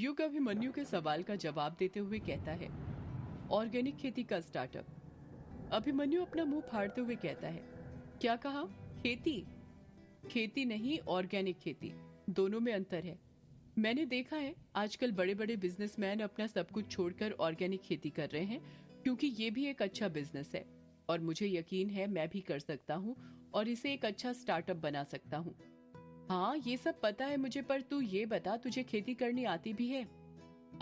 युग अभिमन्यु के सवाल का जवाब देते हुए कहता है, ऑर्गेनिक खेती का स्टार्टअप। अभिमन्यु अपना मुंह फाड़ते हुए कहता है, क्या कहा? खेती? खेती नहीं, ऑर्गेनिक खेती। दोनों में अंतर है। मैंने देखा है आजकल बड़े बड़े बिजनेसमैन अपना सब कुछ छोड़कर ऑर्गेनिक खेती कर रहे हैं, क्योंकि ये भी एक अच्छा बिजनेस है और मुझे यकीन है मैं भी कर सकता हूँ और इसे एक अच्छा स्टार्टअप बना सकता हूँ। हाँ, ये सब पता है मुझे, पर तू ये बता, तुझे खेती करनी आती भी है?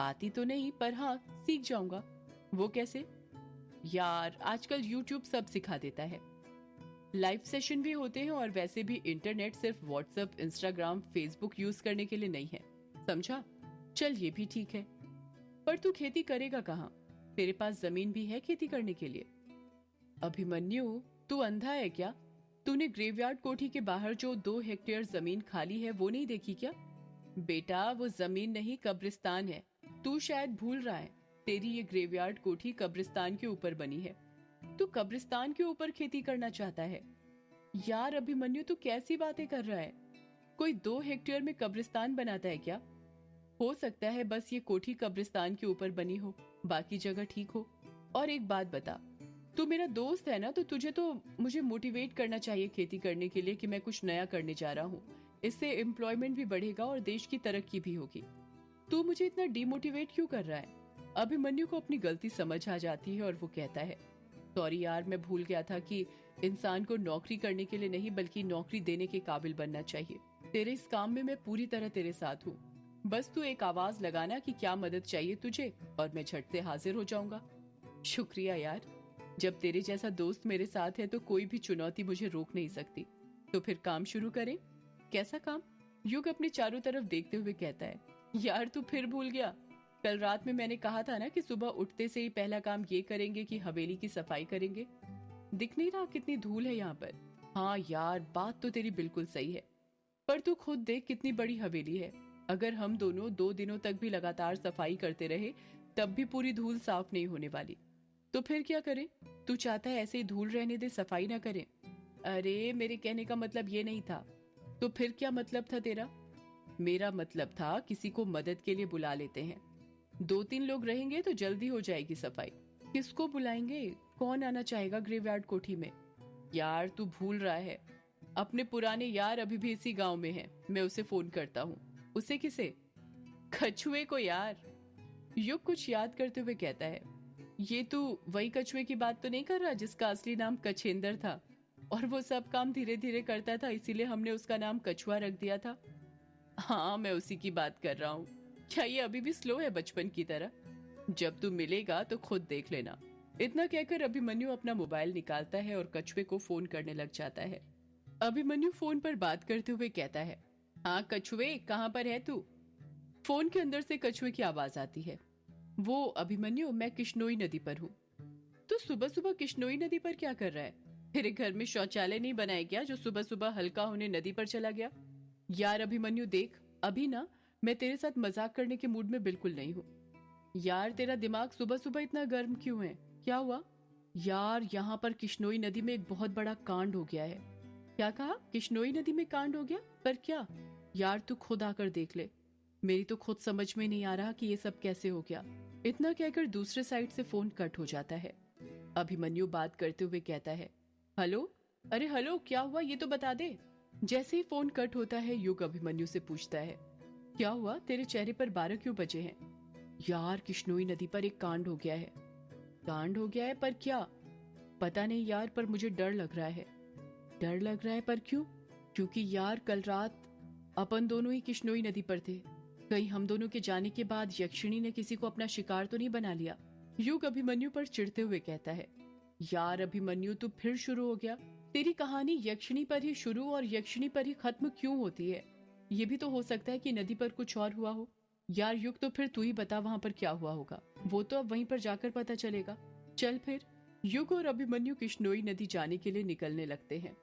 आती तो नहीं, पर हाँ सीख जाऊंगा। वो कैसे? यार, आजकल यूट्यूब सब सिखा देता है। लाइव सेशन भी होते हैं और वैसे भी इंटरनेट सिर्फ व्हाट्सएप, इंस्टाग्राम, फेसबुक यूज करने के लिए नहीं है, समझा? चल ये भी ठीक है, पर तू खेती करेगा कहाँ? तेरे पास जमीन भी है खेती करने के लिए? अभिमन्यु, तू अंधा है क्या? तूने ग्रेवयार्ड कोठी के बाहर जो 2 हेक्टेयर जमीन खाली है वो नहीं देखी क्या? बेटा, वो जमीन नहीं, कब्रिस्तान है। तू शायद भूल रहा है, तेरी ये ग्रेवयार्ड कोठी कब्रिस्तान के ऊपर बनी है। तू कब्रिस्तान के ऊपर खेती करना चाहता है? यार अभिमन्यु, तू कैसी बातें कर रहा है? कोई 2 हेक्टेयर में कब्रिस्तान बनाता है क्या? हो सकता है बस ये कोठी कब्रिस्तान के ऊपर बनी हो, बाकी जगह ठीक हो। और एक बात बता, तू मेरा दोस्त है ना, तो तुझे तो मुझे मोटिवेट करना चाहिए खेती करने के लिए कि मैं कुछ नया करने जा रहा हूँ। इससे एम्प्लॉयमेंट भी बढ़ेगा और देश की तरक्की भी होगी। तू मुझे इतना डिमोटिवेट क्यों कर रहा है? अभिमन्यु को अपनी गलती समझ आ जाती है और वो कहता है, सॉरी यार, मैं भूल गया था कि इंसान को नौकरी करने के लिए नहीं बल्कि नौकरी देने के काबिल बनना चाहिए। तेरे इस काम में मैं पूरी तरह तेरे साथ हूँ। बस तू एक आवाज लगाना कि क्या मदद चाहिए तुझे और मैं झट से हाजिर हो जाऊंगा। शुक्रिया यार, जब तेरे जैसा दोस्त मेरे साथ है तो कोई भी चुनौती मुझे रोक नहीं सकती। तो फिर काम शुरू करें। कैसा काम? युग अपने चारों तरफ देखते हुए कहता है, यार तू फिर भूल गया? कल रात में मैंने कहा था ना कि सुबह उठते से ही पहला काम ये करेंगे कि हवेली की सफाई करेंगे। दिख नहीं रहा कितनी धूल है यहाँ पर? हाँ यार, बात तो तेरी बिल्कुल सही है, पर तू खुद देख कितनी बड़ी हवेली है। अगर हम दोनों 2 दिनों तक भी लगातार सफाई करते रहे तब भी पूरी धूल साफ नहीं होने वाली। तो फिर क्या करें? तू चाहता है ऐसे ही धूल रहने दे, सफाई ना करें? अरे, मेरे कहने का मतलब ये नहीं था। तो फिर क्या मतलब था तेरा? मेरा मतलब था किसी को मदद के लिए बुला लेते हैं। 2-3 लोग रहेंगे तो जल्दी हो जाएगी सफाई। किसको बुलाएंगे? कौन आना चाहेगा ग्रेवयार्ड कोठी में? यार तू भूल रहा है, अपने पुराने यार अभी भी इसी गांव में है। मैं उसे फोन करता हूँ। उसे किसे? कछुए को यार। युग कुछ याद करते हुए कहता है, ये तू वही कछुए की बात तो नहीं कर रहा जिसका असली नाम कछेंदर था और वो सब काम धीरे धीरे करता था, इसीलिए हमने उसका नाम कछुआ रख दिया था? हाँ, मैं उसी की बात कर रहा हूँ। क्या ये अभी भी स्लो है बचपन की तरह? जब तू मिलेगा तो खुद देख लेना। इतना कहकर अभिमन्यु अपना मोबाइल निकालता है और कछुए को फोन करने लग जाता है। अभिमन्यु फोन पर बात करते हुए कहता है, हाँ कछुए, कहाँ पर है तू? फोन के अंदर से कछुए की आवाज आती है, वो अभिमन्यु, मैं किश्नोई नदी पर हूँ। तो सुबह सुबह किश्नोई नदी पर क्या कर रहा है? तेरे घर में शौचालय नहीं बनाया क्या जो सुबह सुबह हल्का होने नदी पर चला गया? यार अभिमन्यु देख, अभी ना मैं तेरे साथ मजाक करने के मूड में बिल्कुल नहीं हूँ। यार तेरा दिमाग सुबह सुबह इतना गर्म क्यों है? क्या हुआ? यार यहाँ पर किश्नोई नदी में एक बहुत बड़ा कांड हो गया है। क्या कहा? किश्नोई नदी में कांड हो गया? पर क्या? यार तू खुद आकर देख ले, मेरी तो खुद समझ में नहीं आ रहा कि ये सब कैसे हो गया। इतना कहकर दूसरे साइड से फोन कट हो जाता है। अभिमन्यु बात करते हुए कहता है, हेलो, अरे हेलो, क्या हुआ ये तो बता दे। जैसे ही फोन कट होता है युग अभिमन्यु से पूछता है, क्या हुआ, तेरे चेहरे पर 12 क्यों बजे हैं? यार किश्नोई नदी पर एक कांड हो गया है। कांड हो गया है? पर क्या? पता नहीं यार, पर मुझे डर लग रहा है। डर लग रहा है? पर क्यों? क्योंकि यार कल रात अपन दोनों ही किश्नोई नदी पर थे। कहीं हम दोनों के जाने के बाद यक्षिणी ने किसी को अपना शिकार तो नहीं बना लिया? युग अभिमन्यु पर चिढ़ते हुए कहता है, यार अभिमन्यु तू फिर शुरू हो गया। तेरी कहानी यक्षिणी पर ही शुरू और यक्षिणी पर ही खत्म क्यों होती है? ये भी तो हो सकता है कि नदी पर कुछ और हुआ हो। यार युग, तो फिर तू ही बता वहां पर क्या हुआ होगा, वो तो अब वहीं पर जाकर पता चलेगा। चल फिर। युग और अभिमन्यु किश्नोई नदी जाने के लिए निकलने लगते हैं।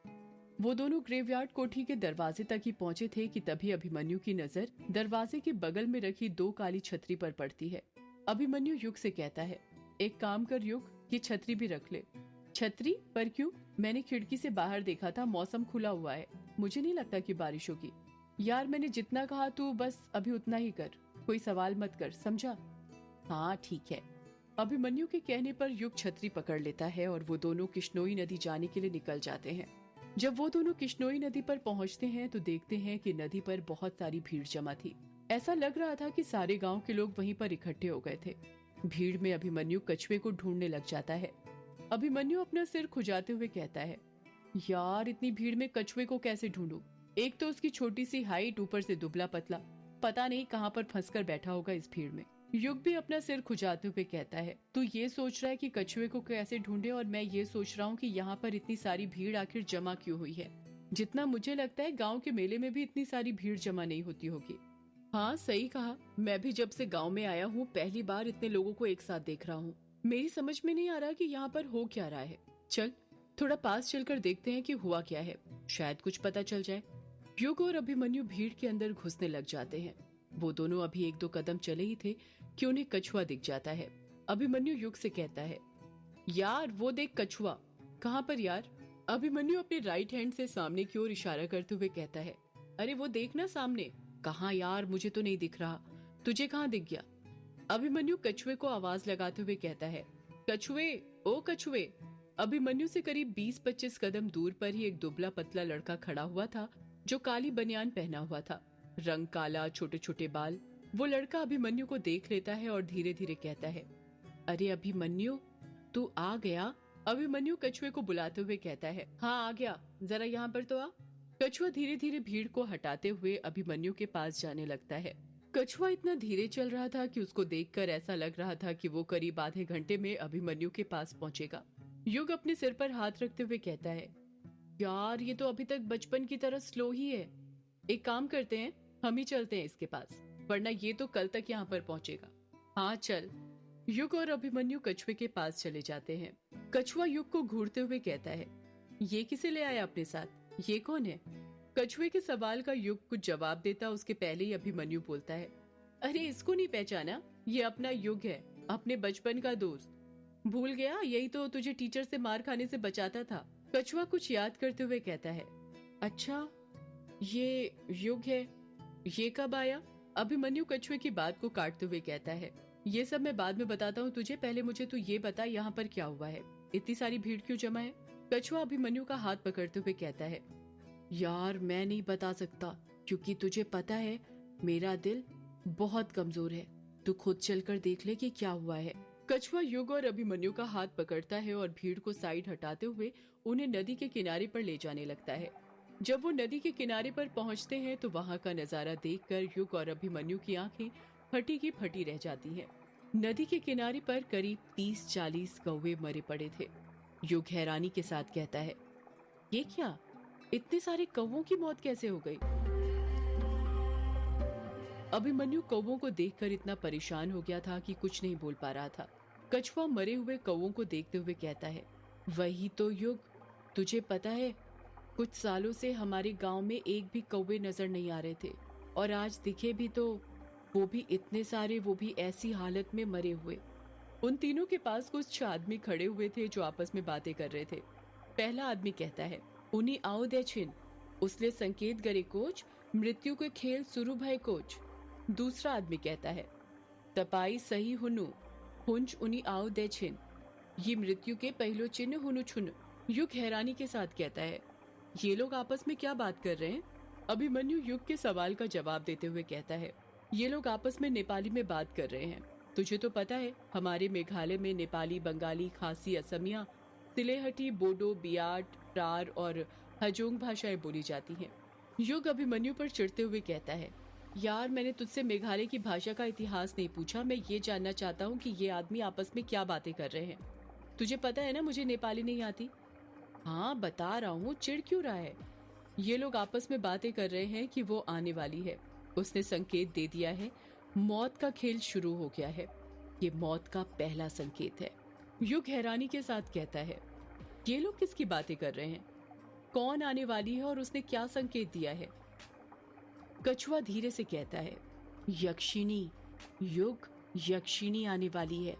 वो दोनों ग्रेवयार्ड कोठी के दरवाजे तक ही पहुंचे थे कि तभी अभिमन्यु की नजर दरवाजे के बगल में रखी 2 काली छतरी पर पड़ती है। अभिमन्यु युग से कहता है, एक काम कर युग, ये छतरी भी रख ले। छतरी? पर क्यों? मैंने खिड़की से बाहर देखा था, मौसम खुला हुआ है, मुझे नहीं लगता कि बारिश होगी। यार मैंने जितना कहा तू बस अभी उतना ही कर। कोई सवाल मत कर, समझा? हाँ ठीक है। अभिमन्यु के कहने पर युग छतरी पकड़ लेता है और वो दोनों किश्नोई नदी जाने के लिए निकल जाते हैं। जब वो दोनों किश्नोई नदी पर पहुंचते हैं तो देखते हैं कि नदी पर बहुत सारी भीड़ जमा थी। ऐसा लग रहा था कि सारे गांव के लोग वहीं पर इकट्ठे हो गए थे। भीड़ में अभिमन्यु कछुए को ढूंढने लग जाता है। अभिमन्यु अपना सिर खुजाते हुए कहता है, यार इतनी भीड़ में कछुए को कैसे ढूंढूं? एक तो उसकी छोटी सी हाइट, ऊपर से दुबला पतला, पता नहीं कहाँ पर फंसकर बैठा होगा इस भीड़ में। युग भी अपना सिर खुजाते हुए कहता है, तू ये सोच रहा है कि कछुए को कैसे ढूंढे और मैं ये सोच रहा हूँ कि यहाँ पर इतनी सारी भीड़ आखिर जमा क्यों हुई है। जितना मुझे लगता है गाँव के मेले में भी इतनी सारी भीड़ जमा नहीं होती होगी। हाँ सही कहा, मैं भी जब से गाँव में आया हूँ पहली बार इतने लोगों को एक साथ देख रहा हूँ। मेरी समझ में नहीं आ रहा कि यहाँ पर हो क्या रहा है। चल थोड़ा पास चलकर देखते हैं कि हुआ क्या है, शायद कुछ पता चल जाए। युग और अभिमन्यु भीड़ के अंदर घुसने लग जाते हैं। वो दोनों अभी एक दो कदम चले ही थे कि उन्हें कछुआ दिख जाता है। अभिमन्यु युग से कहता है, यार वो देख कछुआ। कहाँ पर यार? अभिमन्यु अपने राइट हैंड से सामने की ओर इशारा करते हुए कहता है, अरे वो देखना सामने। कहाँ यार, मुझे तो नहीं दिख रहा, तुझे कहाँ दिख गया? अभिमन्यु कछुए को आवाज लगाते हुए कहता है, कछुए, ओ कछुए। अभिमन्यु से करीब 20-25 कदम दूर पर ही एक दुबला पतला लड़का खड़ा हुआ था जो काली बनियान पहना हुआ था, रंग काला, छोटे छोटे बाल। वो लड़का अभिमन्यु को देख लेता है और धीरे धीरे कहता है, अरे अभिमन्यु तू आ गया? अभिमन्यु कछुए को बुलाते हुए कहता है, हाँ आ गया, जरा यहाँ पर तो आ। कछुआ धीरे धीरे भीड़ को हटाते हुए अभिमन्यु के पास जाने लगता है। कछुआ इतना धीरे चल रहा था कि उसको देखकर ऐसा लग रहा था कि वो करीब आधे घंटे में अभिमन्यु के पास पहुंचेगा। युग अपने सिर पर हाथ रखते हुए कहता है, यार ये तो अभी तक बचपन की तरह स्लो ही है। एक काम करते हैं, हम ही चलते हैं इसके पास, वरना ये तो कल तक यहाँ पर पहुंचेगा। हाँ चल। युग और अभिमन्यु कछुए के पास चले जाते हैं। कछुआ युग को घूरते हुए कहता है, ये किसे ले आया अपने साथ? ये कौन है? कछुए के सवाल का युग कुछ जवाब देता उसके पहले ही अभिमन्यु बोलता है, अरे इसको नहीं पहचाना? ये अपना युग है, अपने बचपन का दोस्त। भूल गया? यही तो तुझे टीचर से मार खाने से बचाता था। कछुआ कुछ याद करते हुए कहता है, अच्छा ये युग है, ये कब आया? अभिमन्यु कछुए की बात को काटते हुए कहता है, ये सब मैं बाद में बताता हूँ तुझे, पहले मुझे तू ये बता यहाँ पर क्या हुआ है, इतनी सारी भीड़ क्यों जमा है? कछुआ अभिमन्यु का हाथ पकड़ते हुए कहता है, यार मैं नहीं बता सकता, क्योंकि तुझे पता है मेरा दिल बहुत कमजोर है, तू खुद चलकर देख ले कि क्या हुआ है। कछुआ युग और अभिमन्यु का हाथ पकड़ता है और भीड़ को साइड हटाते हुए उन्हें नदी के किनारे पर ले जाने लगता है। जब वो नदी के किनारे पर पहुंचते हैं तो वहां का नजारा देखकर युग और अभिमन्यु की आंखें फटी की फटी रह जाती हैं। नदी के किनारे पर करीब 30-40 कौवे मरे पड़े थे। युग हैरानी के साथ कहता है, ये क्या, इतने सारे कौवों की मौत कैसे हो गई? अभिमन्यु कौवों को देखकर इतना परेशान हो गया था कि कुछ नहीं बोल पा रहा था। कछुआ मरे हुए कौवों को देखते हुए कहता है, वही तो युग, तुझे पता है कुछ सालों से हमारे गांव में एक भी कौवे नजर नहीं आ रहे थे, और आज दिखे भी तो वो भी इतने सारे, वो भी ऐसी हालत में मरे हुए। उन तीनों के पास कुछ 6 आदमी खड़े हुए थे जो आपस में बातें कर रहे थे। पहला आदमी कहता है, उन्हीं आओ दे छिन, उसने संकेत करे कोच, मृत्यु के खेल शुरू भय कोच। दूसरा आदमी कहता है, तपाई सही हुनु, हुंच उन्हीं आओ दे छिन, ये मृत्यु के पहलो चिन्ह हुनु छुन। युग हैरानी के साथ कहता है, ये लोग आपस में क्या बात कर रहे हैं? अभिमन्यु युग के सवाल का जवाब देते हुए कहता है, ये लोग आपस में नेपाली में बात कर रहे हैं। तुझे तो पता है हमारे मेघालय में नेपाली, बंगाली, खासी, असमिया, सिलेहटी, बोडो, बियाट, प्रार और हजोंग भाषाएं बोली जाती हैं। युग अभिमन्यु पर चिढ़ते हुए कहता है, यार मैंने तुझसे मेघालय की भाषा का इतिहास नहीं पूछा, मैं ये जानना चाहता हूँ कि ये आदमी आपस में क्या बातें कर रहे हैं। तुझे पता है ना मुझे नेपाली नहीं आती। हाँ बता रहा हूँ, चिढ़ क्यों रहा है? ये लोग आपस में बातें कर रहे हैं कि वो आने वाली है, उसने संकेत दे दिया है, मौत का खेल शुरू हो गया है, ये मौत का पहला संकेत है। युग हैरानी के साथ कहता है, ये लोग किसकी बातें कर रहे हैं? कौन आने वाली है और उसने क्या संकेत दिया है? कछुआ धीरे से कहता है, यक्षिणी। युग, यक्षिणी आने वाली है,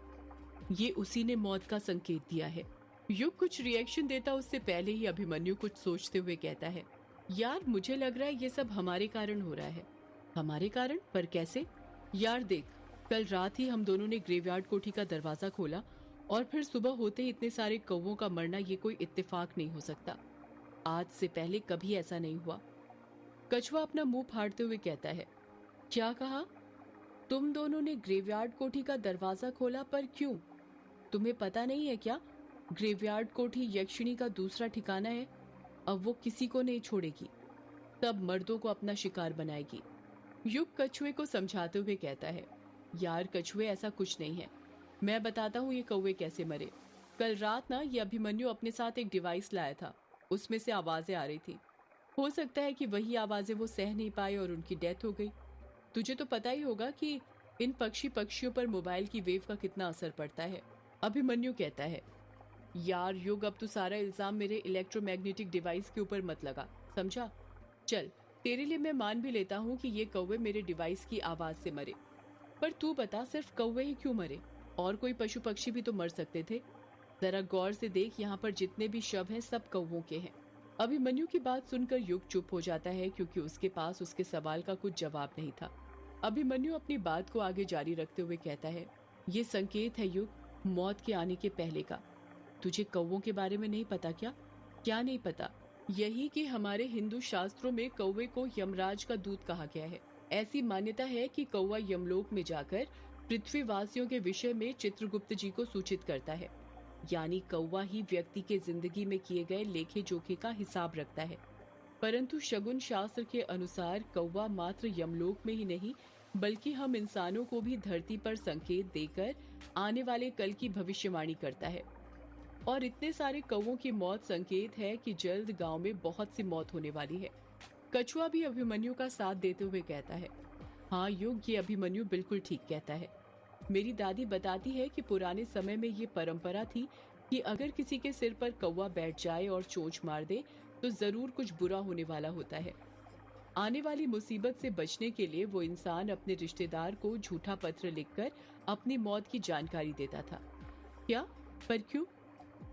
ये उसी ने मौत का संकेत दिया है। युग कुछ रिएक्शन देता उससे पहले ही अभिमन्यु कुछ सोचते हुए कहता है, यार मुझे लग रहा है ये सब हमारे कारण हो रहा है। हमारे कारण? पर कैसे? यार देख, कल रात ही हम दोनों ने ग्रेवयार्ड कोठी का दरवाजा खोला और फिर सुबह होते ही इतने सारे कौवों का मरना ये कोई इत्तेफाक नहीं हो सकता। आज से पहले कभी ऐसा नहीं हुआ। कछुआ अपना मुंह फाड़ते हुए कहता है। क्या कहा? तुम दोनों ने ग्रेवयार्ड कोठी का दरवाजा खोला, पर क्यों? तुम्हें पता नहीं है क्या? ग्रेवयार्ड कोठी यक्षिणी का दूसरा ठिकाना है। अब वो किसी को नहीं छोड़ेगी, तब मर्दों को अपना शिकार बनाएगी। युग कछुए को समझाते हुए कहता है। यार कछुए, ऐसा कुछ नहीं है। मैं बताता हूँ ये कौवे कैसे मरे। कल रात ना ये अभिमन्यु अपने साथ एक डिवाइस लाया था, उसमें से आवाजें आ रही थी। हो सकता है कि वही आवाजें वो सह नहीं पाए और उनकी डेथ हो गई। तुझे तो पता ही होगा कि इन पक्षियों पर मोबाइल की वेव का कितना असर पड़ता है। अभिमन्यु कहता है। यार युग, अब तू सारा इल्जाम मेरे इलेक्ट्रोमैग्नेटिक डिवाइस के ऊपर मत लगा, समझा? चल, तेरे लिए मैं मान भी लेता हूँ कि ये कौवे मेरे डिवाइस की आवाज से मरे, पर तू बता, सिर्फ कौवे ही क्यों मरे? और कोई पशु पक्षी भी तो मर सकते थे। जरा गौर से देख, यहाँ पर जितने भी शव हैं सब कौवों के हैं। अभिमन्यु की बात सुनकर युग चुप हो जाता है, क्योंकि उसके पास उसके सवाल का कुछ जवाब नहीं था। अभिमन्यु अपनी बात को आगे जारी रखते हुए कहता है। ये संकेत है युग, मौत के आने के पहले का। तुझे कौवों के बारे में नहीं पता क्या? क्या नहीं पता? यही कि हमारे हिंदू शास्त्रों में कौवे को यमराज का दूत कहा गया है। ऐसी मान्यता है कि कौवा यमलोक में जाकर पृथ्वीवासियों के विषय में चित्रगुप्त जी को सूचित करता है। यानी कौवा ही व्यक्ति के जिंदगी में किए गए लेखे जोखे का हिसाब रखता है। परंतु शगुन शास्त्र के अनुसार कौवा मात्र यमलोक में ही नहीं, बल्कि हम इंसानों को भी धरती पर संकेत देकर आने वाले कल की भविष्यवाणी करता है। और इतने सारे कौवों की मौत संकेत है कि जल्द गांव में बहुत सी मौत होने वाली है। कछुआ भी अभिमन्यु का साथ देते हुए कहता है। हाँ युग, ये अभिमन्यु बिल्कुल ठीक कहता है। मेरी दादी बताती है कि पुराने समय में ये परंपरा थी कि अगर किसी के सिर पर कौवा बैठ जाए और चोंच मार दे तो जरूर कुछ बुरा होने वाला होता है। आने वाली मुसीबत से बचने के लिए वो इंसान अपने रिश्तेदार को झूठा पत्र लिखकर अपनी मौत की जानकारी देता था। क्या? पर क्यों?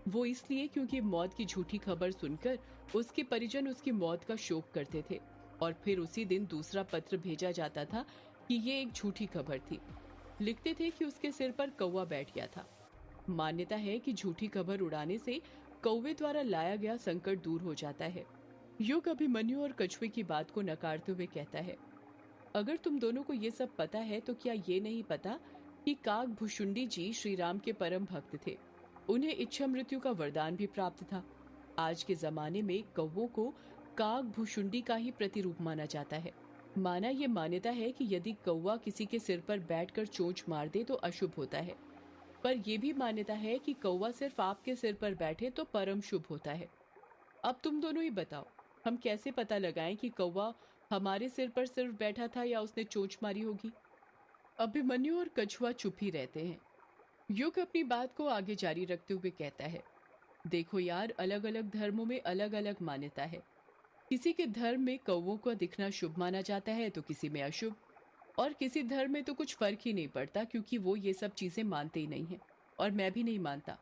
वो इसलिए क्योंकि मौत की झूठी खबर सुनकर उसके परिजन उसकी मौत का शोक करते थे और फिर उसी दिन दूसरा पत्र भेजा जाता था कि ये एक झूठी खबर थी। लिखते थे कि उसके सिर पर कौवा बैठ गया था। मान्यता है कि झूठी खबर उड़ाने से कौवे द्वारा लाया गया संकट दूर हो जाता है। युग अभिमन्यु और कछुए की बात को नकारते हुए कहता है। अगर तुम दोनों को ये सब पता है तो क्या ये नहीं पता कि काक भुशुंडी जी श्री राम के परम भक्त थे। उन्हें इच्छा मृत्यु का वरदान भी प्राप्त था। आज के जमाने में कौवों को काक भुशुंडी का ही प्रतिरूप माना जाता है। माना ये मान्यता है कि यदि कौवा किसी के सिर पर बैठकर चोंच मार दे तो अशुभ होता है, पर यह भी मान्यता है कि कौवा सिर्फ आपके सिर पर बैठे तो परम शुभ होता है। अब तुम दोनों ही बताओ, हम कैसे पता लगाएं कि कौवा हमारे सिर पर सिर्फ बैठा था या उसने चोंच मारी होगी? अभिमन्यु और कछुआ चुप ही रहते हैं। युग अपनी बात को आगे जारी रखते हुए कहता है। देखो यार, अलग अलग धर्मों में अलग अलग मान्यता है। किसी के धर्म में कौवों को दिखना शुभ माना जाता है तो किसी में अशुभ, और किसी धर्म में तो कुछ फर्क ही नहीं पड़ता, क्योंकि वो ये सब चीजें मानते ही नहीं है। और मैं भी नहीं मानता।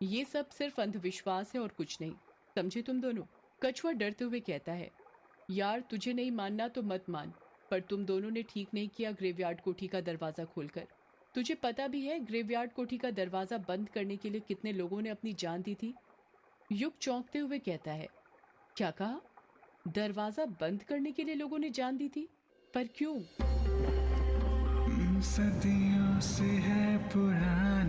ये सब सिर्फ अंधविश्वास है और कुछ नहीं, समझे तुम दोनों? कछुआ डरते हुए कहता है। यार तुझे नहीं मानना तो मत मान, पर तुम दोनों ने ठीक नहीं किया ग्रेवयार्ड कोठी का दरवाजा खोलकर। तुझे पता भी है ग्रेवयार्ड कोठी का दरवाजा बंद करने के लिए कितने लोगों ने अपनी जान दी थी? युग चौंकते हुए कहता है। क्या कहा? दरवाजा बंद करने के लिए लोगों ने जान दी थी? पर क्यों? सदियों से है पुरानी